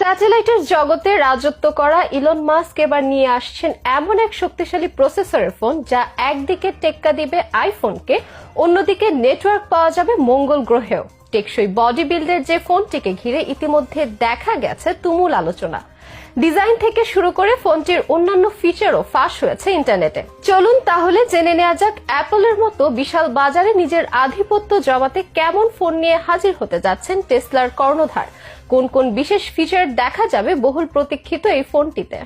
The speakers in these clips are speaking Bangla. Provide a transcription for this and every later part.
স্যাটেলাইটের জগতে রাজত্ব করা ইলন মাস্ক এবার নিয়ে আসছেন এমন এক শক্তিশালী প্রসেসরের ফোন যা একদিকে টেক্কা দিবে আইফোনকে, অন্যদিকে নেটওয়ার্ক পাওয়া যাবে মঙ্গল গ্রহেও। টেকসই বডি বিল্ডের যে ফোনটিকে ঘিরে ইতিমধ্যে দেখা গেছে তুমুল আলোচনা। ডিজাইন থেকে শুরু করে ফোনটির অন্যান্য ফিচারও ফাঁস হয়েছে ইন্টারনেটে। চলুন তাহলে জেনে নেওয়া যাক অ্যাপলের মতো বিশাল বাজারে নিজের আধিপত্য জমাতে কেমন ফোন নিয়ে হাজির হতে যাচ্ছেন টেসলার কর্ণধার। কোন কোন বিশেষ ফিচার দেখা যাবে বহুল প্রতীক্ষিত এই ফোনটিতে।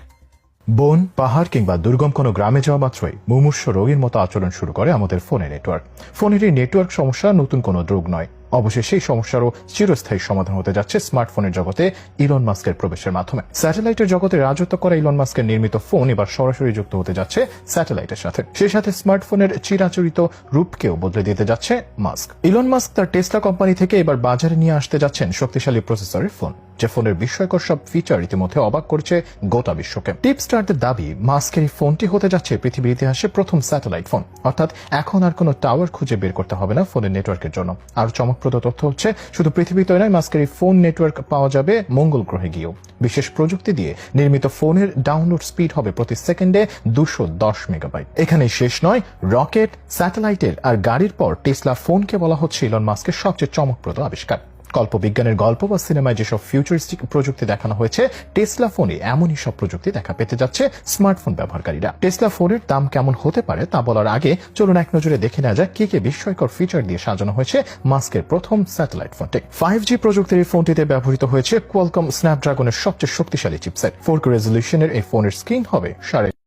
বন, পাহাড় কিংবা দুর্গম কোনো গ্রামে যাওয়া মাত্রই মুমূর্ষ রোগীর মতো আচরণ শুরু করে আমাদের ফোনের নেটওয়ার্ক। ফোনের এই নেটওয়ার্ক সমস্যা নতুন কোনো রোগ নয়, অবশেষে এই সমস্যারও চিরস্থায়ী সমাধান হতে যাচ্ছে স্মার্টফোনের জগতে ইলন মাস্কের প্রবেশের মাধ্যমে। স্যাটেলাইটের জগতে রাজত্ব করা ইলন মাস্কের নির্মিত ফোন এবার সরাসরি যুক্ত হতে যাচ্ছে স্যাটেলাইটের সাথে। সেই সাথে স্মার্টফোনের চিরাচরিত রূপকেও বদলে দিতে যাচ্ছে মাস্ক। ইলন মাস্ক তার টেসলা কোম্পানি থেকে এবার বাজারে নিয়ে আসতে যাচ্ছেন শক্তিশালী প্রসেসরের ফোন, যে ফোনের বিস্ময়কর সব ফিচার ইতিমধ্যে অবাক করছে গোটা বিশ্বকে। টিপস্টারদের দাবি, মাস্কের এই ফোনটি হতে যাচ্ছে পৃথিবীর ইতিহাসে প্রথম স্যাটেলাইট ফোন, অর্থাৎ এখন আর কোনো টাওয়ার খুঁজে বের করতে হবে না ফোনের নেটওয়ার্কের জন্য। আর চমকপ্রদ তথ্য হচ্ছে, শুধু পৃথিবীতে নয়, মাস্কের এই ফোন নেটওয়ার্ক পাওয়া যাবে মঙ্গল গ্রহে গিয়েও। বিশেষ প্রযুক্তি দিয়ে নির্মিত ফোনের ডাউনলোড স্পিড হবে প্রতি সেকেন্ডে 210 মেগাবাইট। এখানেই শেষ নয়, রকেট, স্যাটেলাইটের আর গাড়ির পর টেসলা ফোনকে বলা হচ্ছে ইলন মাস্কের সবচেয়ে চমকপ্রদ আবিষ্কার। কল্পবিজ্ঞানের গল্প বা সিনেমায় যেসব ফিউচারিস্টিক প্রযুক্তি দেখানো হয়েছে, টেসলা ফোনে এমনই সব প্রযুক্তি দেখা পেতে যাচ্ছে স্মার্টফোন ব্যবহারকারীরা। টেসলা ফোনের দাম কেমন হতে পারে তা বলার আগে চলুন এক নজরে দেখে নেওয়া যাক কি কি বিস্ময়কর ফিচার দিয়ে সাজানো হয়েছে মাস্কের প্রথম স্যাটেলাইট ফোনটি। 5G প্রযুক্তির এই ফোনটিতে ব্যবহৃত হয়েছে কোয়ালকম স্ন্যাপড্রাগনের সবচেয়ে শক্তিশালী চিপসেট। 4K রেজলিউশনের এই ফোনের স্ক্রিন হবে